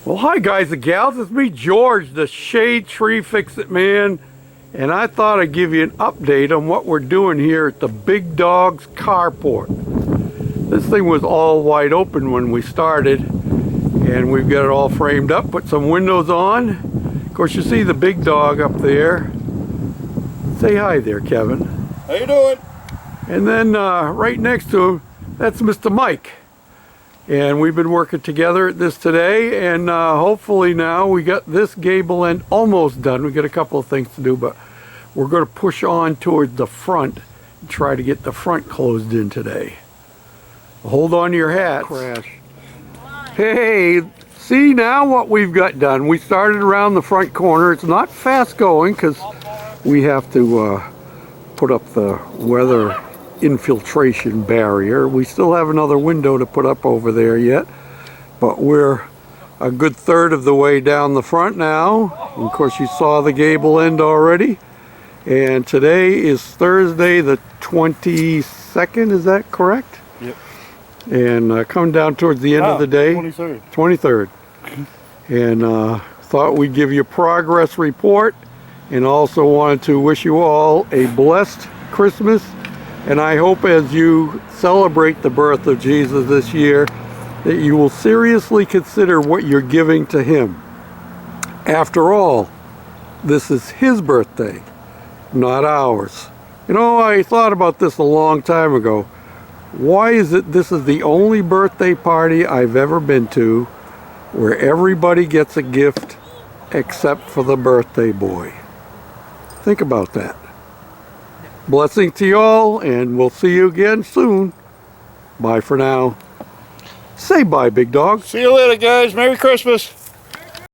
Well, hi guys and gals, it's me George, the Shade Tree Fix-It Man, and I thought I'd give you an update on what we're doing here at the Big Dawgs carport. This thing was all wide open when we started, and we've got it all framed up, put some windows on. Of course, you see the big dog up there. Say hi there, Kevin. How you doing? And then right next to him, that's Mr. Mike. And we've been working together at this today, and hopefully now we got this gable end almost done. We got a couple of things to do, but we're going to push on towards the front and try to get the front closed in today. Hold on to your hats. Crash. Hey, see now what we've got done. We started around the front corner. It's not fast going because we have to put up the weather infiltration barrier. We still have another window to put up over there yet, but we're a good third of the way down the front now. And of course, you saw the gable end already. And today is Thursday the 22nd, is that correct? Yep. And coming down towards the end of the day. 23rd. 23rd. And thought we'd give you a progress report, and also wanted to wish you all a blessed Christmas. And I hope as you celebrate the birth of Jesus this year, that you will seriously consider what you're giving to him. After all, this is his birthday, not ours. You know, I thought about this a long time ago. Why is it this is the only birthday party I've ever been to where everybody gets a gift except for the birthday boy? Think about that. Blessing to you all, and we'll see you again soon. Bye for now. Say bye, Big Dog. See you later, guys. Merry Christmas.